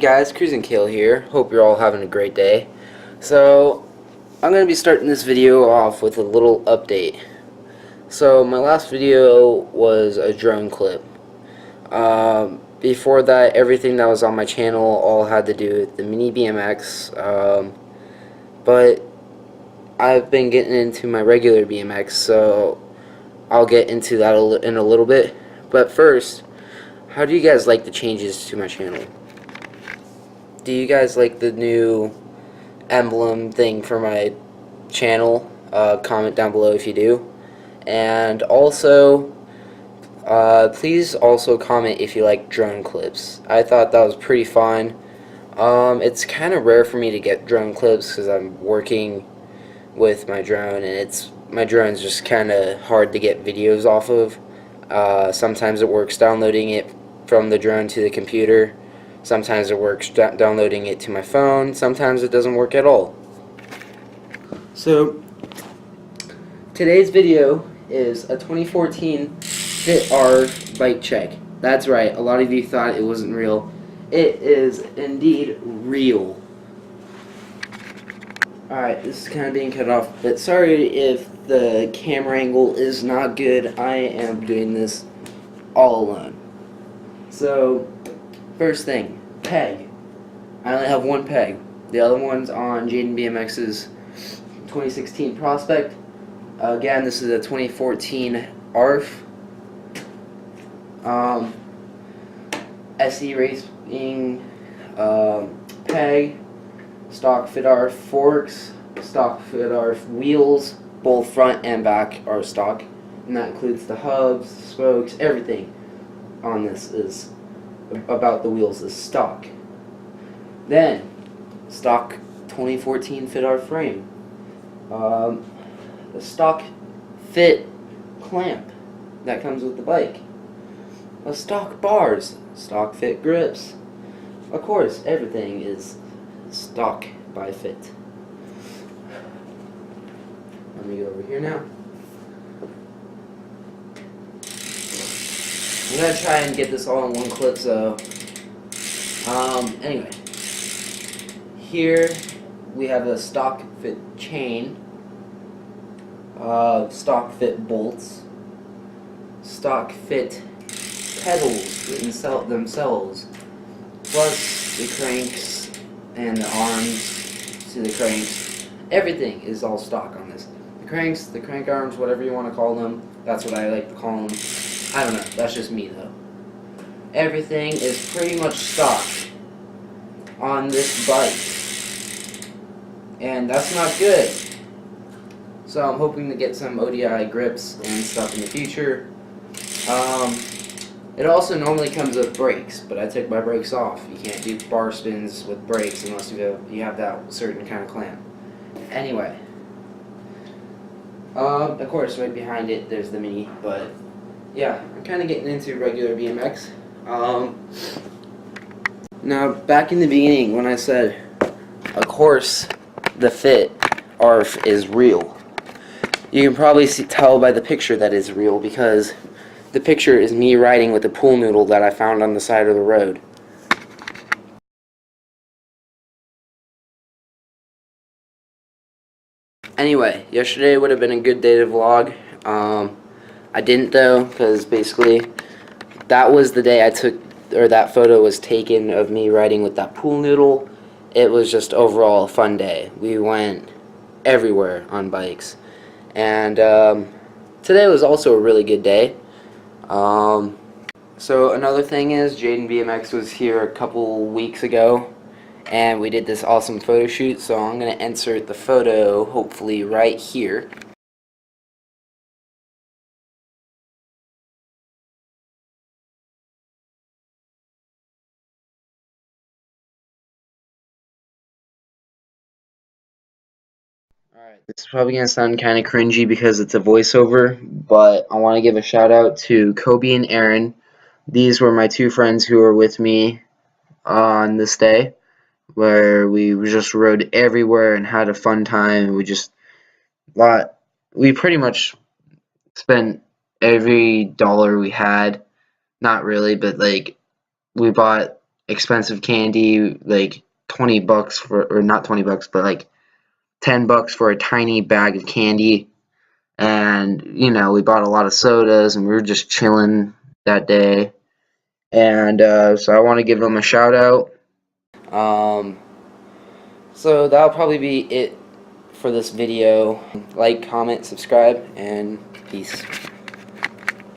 guys, Cruising Kale here. Hope you're all having a great day. So, I'm going to be starting this video off with a little update. So, my last video was a drone clip. Before that, everything that was on my channel all had to do with the mini BMX. But I've been getting into my regular BMX, so I'll get into that in a little bit. But first, how do you guys like the changes to my channel? Do you guys like the new emblem thing for my channel? Comment down below if you do. And also, please also comment if you like drone clips. I thought that was pretty fun. It's kind of rare for me to get drone clips because I'm working with my drone, and my drone's just kind of hard to get videos off of. Sometimes it works downloading it from the drone to the computer. Sometimes it works downloading it to my phone. Sometimes it doesn't work at all. So today's video is a 2014 FitR bike check. That's right, a lot of you thought it wasn't real. It is indeed real. Alright, this is kind of being cut off, but sorry if the camera angle is not good. I am doing this all alone. So, first thing, peg. I only have one peg. The other one's on Jaden BMX's 2016 Prospect. Again, this is a 2014 ARF. SE Racing peg. Stock FitR forks. Stock FitR wheels. Both front and back are stock. And that includes the hubs, spokes, everything on this is about the wheels is stock. Then, stock 2014 FitR frame. The stock fit clamp that comes with the bike. A stock bars, stock fit grips. Of course, everything is stock by Fit. Let me go over here now. I'm gonna try and get this all in one clip, so anyway, here we have a stock fit chain, stock fit bolts, stock fit pedals themselves, plus the cranks and the arms to the cranks. Everything is all stock on this. The cranks, the crank arms, whatever you want to call them, that's what I like to call them. I don't know, that's just me though. Everything is pretty much stock on this bike, and that's not good. So I'm hoping to get some ODI grips and stuff in the future. It also normally comes with brakes, but I took my brakes off. You can't do bar spins with brakes unless you have that certain kind of clamp. Anyway, of course right behind it there's the Mini, but yeah, I'm kind of getting into regular BMX. Now, back in the beginning when I said, of course, the Fit ARF is real, you can probably tell by the picture that it's real, because the picture is me riding with a pool noodle that I found on the side of the road. Anyway, yesterday would have been a good day to vlog. I didn't though, because basically that was the day I took, or that photo was taken of me riding with that pool noodle. It was just overall a fun day. We went everywhere on bikes, and today was also a really good day. So another thing is, Jaden BMX was here a couple weeks ago, and we did this awesome photo shoot, so I'm going to insert the photo hopefully right here. Alright, this is probably going to sound kind of cringy because it's a voiceover, but I want to give a shout out to Kobe and Aaron. These were my two friends who were with me on this day, where we just rode everywhere and had a fun time. We pretty much spent every dollar we had. Not really, but like we bought expensive candy, like 20 bucks for, or not 20 bucks, but like 10 bucks for a tiny bag of candy. And, you know, we bought a lot of sodas and we were just chilling that day. And so I want to give them a shout out. Um, so that'll probably be it for this video. Like, comment, subscribe, and peace.